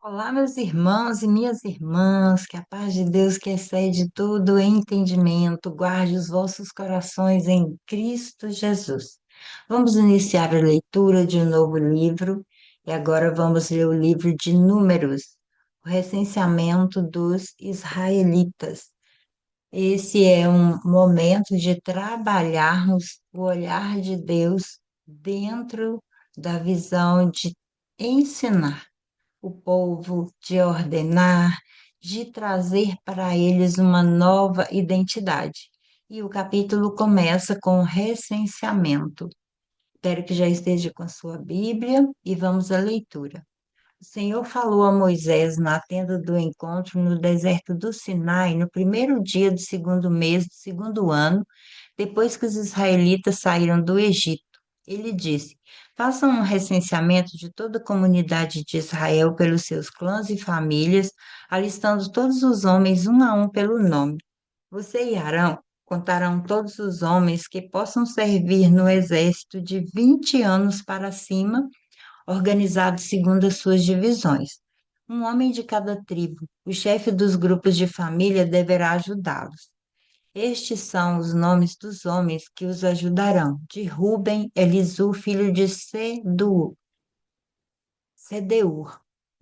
Olá, meus irmãos e minhas irmãs, que a paz de Deus que excede todo entendimento, guarde os vossos corações em Cristo Jesus. Vamos iniciar a leitura de um novo livro e agora vamos ler o livro de Números, o recenseamento dos israelitas. Esse é um momento de trabalharmos o olhar de Deus dentro da visão de ensinar o povo, de ordenar, de trazer para eles uma nova identidade. E o capítulo começa com o recenseamento. Espero que já esteja com a sua Bíblia e vamos à leitura. O Senhor falou a Moisés na tenda do encontro no deserto do Sinai, no primeiro dia do segundo mês do segundo ano, depois que os israelitas saíram do Egito. Ele disse: Façam um recenseamento de toda a comunidade de Israel pelos seus clãs e famílias, alistando todos os homens um a um pelo nome. Você e Arão contarão todos os homens que possam servir no exército de 20 anos para cima, organizados segundo as suas divisões. Um homem de cada tribo. O chefe dos grupos de família deverá ajudá-los. Estes são os nomes dos homens que os ajudarão: de Ruben, Elisu, filho de Sedeur;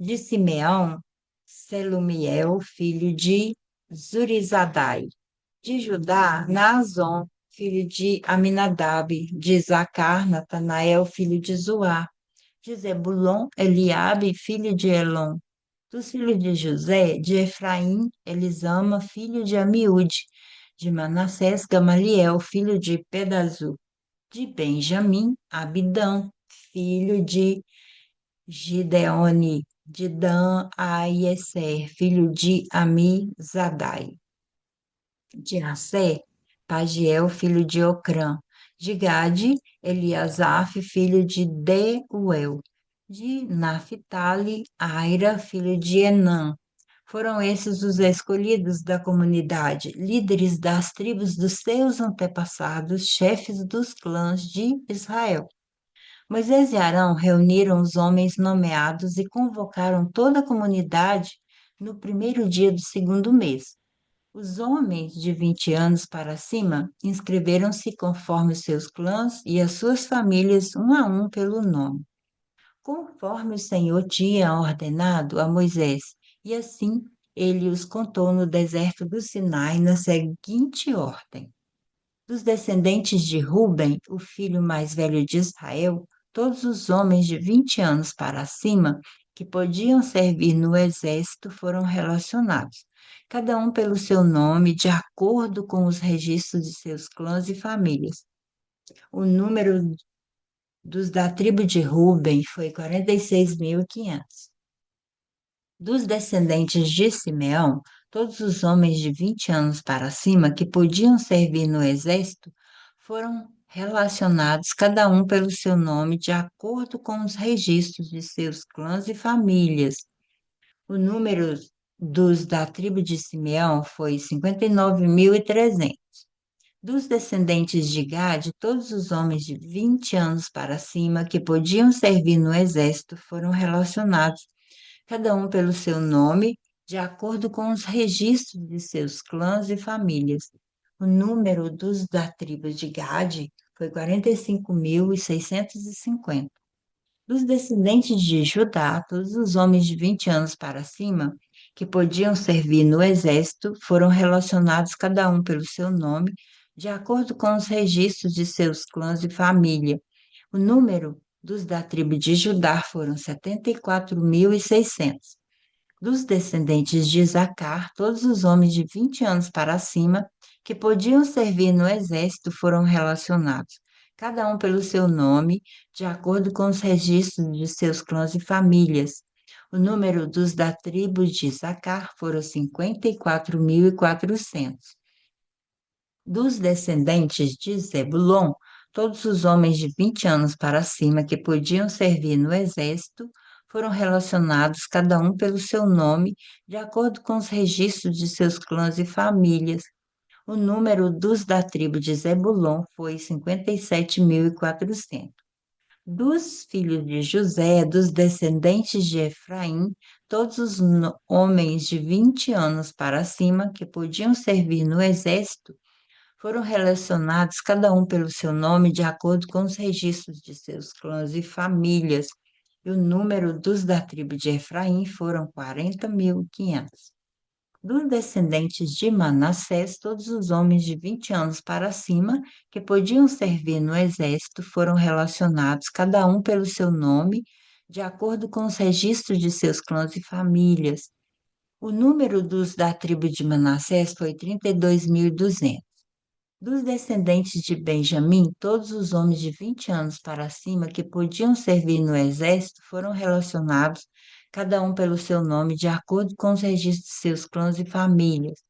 de Simeão, Selumiel, filho de Zurizadai; de Judá, Naazon, filho de Aminadab; de Isacar, Natanael, filho de Zuar; de Zebulon, Eliabe, filho de Elon; dos filhos de José, de Efraim, Elisama, filho de Amiúde; de Manassés, Gamaliel, filho de Pedazu; de Benjamim, Abidã, filho de Gideone; de Dan, Aieser, filho de Amizadai; de Assé, Pagiel, filho de Ocrã; de Gade, Eliasaf, filho de Deuel; de Naphtali, Aira, filho de Enã. Foram esses os escolhidos da comunidade, líderes das tribos dos seus antepassados, chefes dos clãs de Israel. Moisés e Arão reuniram os homens nomeados e convocaram toda a comunidade no primeiro dia do segundo mês. Os homens de 20 anos para cima inscreveram-se conforme os seus clãs e as suas famílias, um a um pelo nome, conforme o Senhor tinha ordenado a Moisés. E assim ele os contou no deserto do Sinai na seguinte ordem: dos descendentes de Ruben, o filho mais velho de Israel, todos os homens de 20 anos para cima que podiam servir no exército foram relacionados, cada um pelo seu nome, de acordo com os registros de seus clãs e famílias. O número dos da tribo de Ruben foi 46.500. Dos descendentes de Simeão, todos os homens de 20 anos para cima que podiam servir no exército foram relacionados, cada um pelo seu nome, de acordo com os registros de seus clãs e famílias. O número dos da tribo de Simeão foi 59.300. Dos descendentes de Gade, todos os homens de 20 anos para cima que podiam servir no exército foram relacionados, cada um pelo seu nome, de acordo com os registros de seus clãs e famílias. O número dos da tribo de Gade foi 45.650. Dos descendentes de Judá, todos os homens de 20 anos para cima que podiam servir no exército foram relacionados, cada um pelo seu nome, de acordo com os registros de seus clãs e família. O número dos da tribo de Judá foram 74.600. Dos descendentes de Isacar, todos os homens de 20 anos para cima que podiam servir no exército foram relacionados, cada um pelo seu nome, de acordo com os registros de seus clãs e famílias. O número dos da tribo de Isacar foram 54.400. Dos descendentes de Zebulon, todos os homens de 20 anos para cima que podiam servir no exército foram relacionados, cada um pelo seu nome, de acordo com os registros de seus clãs e famílias. O número dos da tribo de Zebulon foi 57.400. Dos filhos de José, dos descendentes de Efraim, todos os homens de 20 anos para cima que podiam servir no exército foram relacionados, cada um pelo seu nome, de acordo com os registros de seus clãs e famílias. E o número dos da tribo de Efraim foram 40.500. Dos descendentes de Manassés, todos os homens de 20 anos para cima que podiam servir no exército foram relacionados, cada um pelo seu nome, de acordo com os registros de seus clãs e famílias. O número dos da tribo de Manassés foi 32.200. Dos descendentes de Benjamim, todos os homens de 20 anos para cima que podiam servir no exército foram relacionados, cada um pelo seu nome, de acordo com os registros de seus clãs e famílias.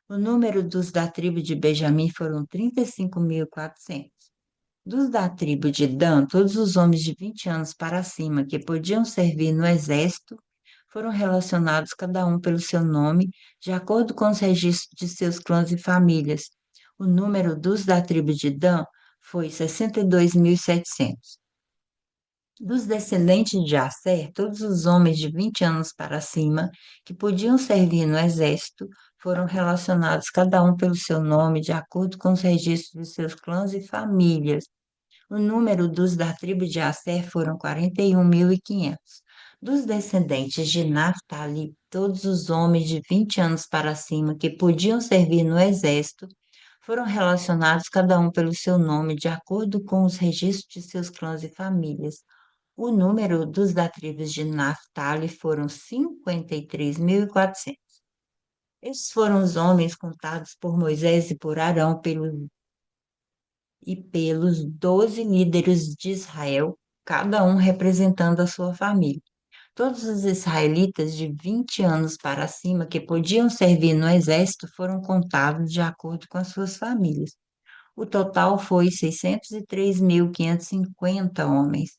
O número dos da tribo de Benjamim foram 35.400. Dos da tribo de Dan, todos os homens de 20 anos para cima que podiam servir no exército foram relacionados, cada um pelo seu nome, de acordo com os registros de seus clãs e famílias. O número dos da tribo de Dan foi 62.700. Dos descendentes de Asser, todos os homens de 20 anos para cima que podiam servir no exército foram relacionados, cada um pelo seu nome, de acordo com os registros de seus clãs e famílias. O número dos da tribo de Asser foram 41.500. Dos descendentes de Naphtali, todos os homens de 20 anos para cima que podiam servir no exército foram relacionados, cada um pelo seu nome, de acordo com os registros de seus clãs e famílias. O número dos da tribo de Naphtali foram 53.400. Esses foram os homens contados por Moisés e por Arão e pelos 12 líderes de Israel, cada um representando a sua família. Todos os israelitas de 20 anos para cima que podiam servir no exército foram contados de acordo com as suas famílias. O total foi 603.550 homens.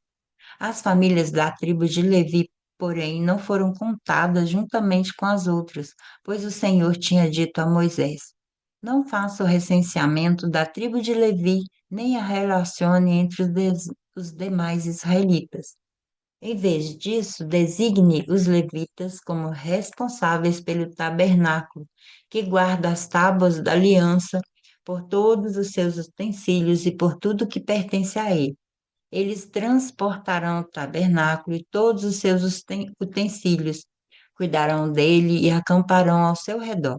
As famílias da tribo de Levi, porém, não foram contadas juntamente com as outras, pois o Senhor tinha dito a Moisés: Não faça o recenseamento da tribo de Levi, nem a relacione entre os demais israelitas. Em vez disso, designe os levitas como responsáveis pelo tabernáculo, que guarda as tábuas da aliança, por todos os seus utensílios e por tudo que pertence a ele. Eles transportarão o tabernáculo e todos os seus utensílios, cuidarão dele e acamparão ao seu redor.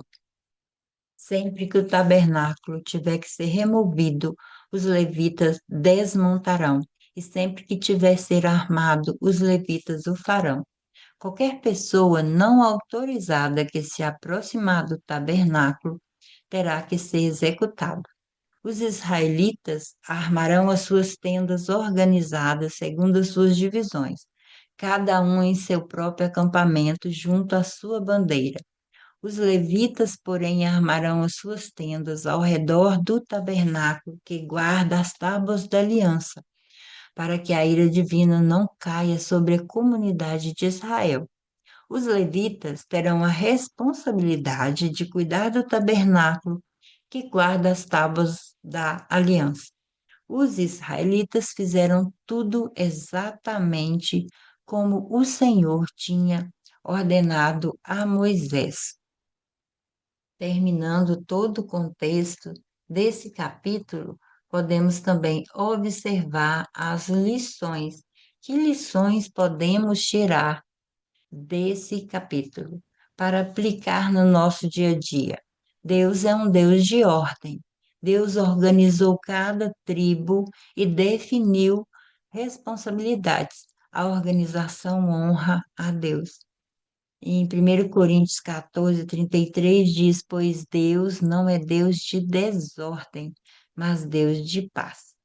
Sempre que o tabernáculo tiver que ser removido, os levitas desmontarão, e sempre que tiver ser armado, os levitas o farão. Qualquer pessoa não autorizada que se aproximar do tabernáculo terá que ser executado. Os israelitas armarão as suas tendas organizadas segundo as suas divisões, cada um em seu próprio acampamento junto à sua bandeira. Os levitas, porém, armarão as suas tendas ao redor do tabernáculo que guarda as tábuas da aliança, para que a ira divina não caia sobre a comunidade de Israel. Os levitas terão a responsabilidade de cuidar do tabernáculo que guarda as tábuas da aliança. Os israelitas fizeram tudo exatamente como o Senhor tinha ordenado a Moisés. Terminando todo o contexto desse capítulo, podemos também observar as lições. Que lições podemos tirar desse capítulo para aplicar no nosso dia a dia? Deus é um Deus de ordem. Deus organizou cada tribo e definiu responsabilidades. A organização honra a Deus. Em 1 Coríntios 14, 33 diz: Pois Deus não é Deus de desordem, mas Deus de paz.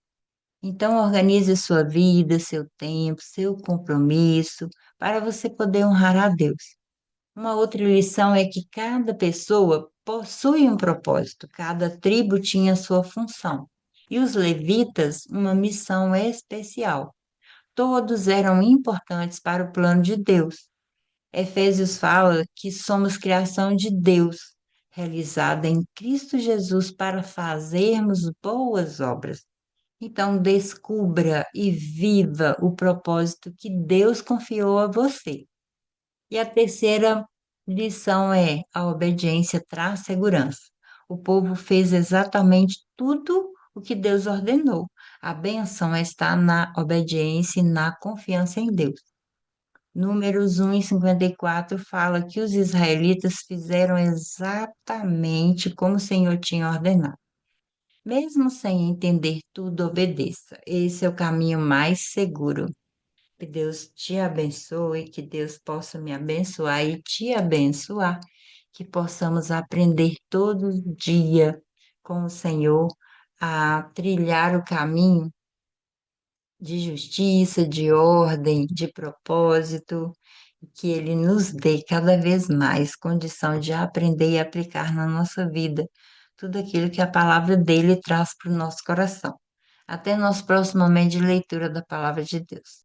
Então, organize sua vida, seu tempo, seu compromisso, para você poder honrar a Deus. Uma outra lição é que cada pessoa possui um propósito, cada tribo tinha sua função, e os levitas uma missão especial. Todos eram importantes para o plano de Deus. Efésios fala que somos criação de Deus, realizada em Cristo Jesus para fazermos boas obras. Então, descubra e viva o propósito que Deus confiou a você. E a terceira lição é: a obediência traz segurança. O povo fez exatamente tudo o que Deus ordenou. A benção está na obediência e na confiança em Deus. Números 1:54 fala que os israelitas fizeram exatamente como o Senhor tinha ordenado. Mesmo sem entender tudo, obedeça. Esse é o caminho mais seguro. Que Deus te abençoe, que Deus possa me abençoar e te abençoar, que possamos aprender todo dia com o Senhor a trilhar o caminho de justiça, de ordem, de propósito, e que Ele nos dê cada vez mais condição de aprender e aplicar na nossa vida tudo aquilo que a palavra dele traz para o nosso coração. Até nosso próximo momento de leitura da palavra de Deus.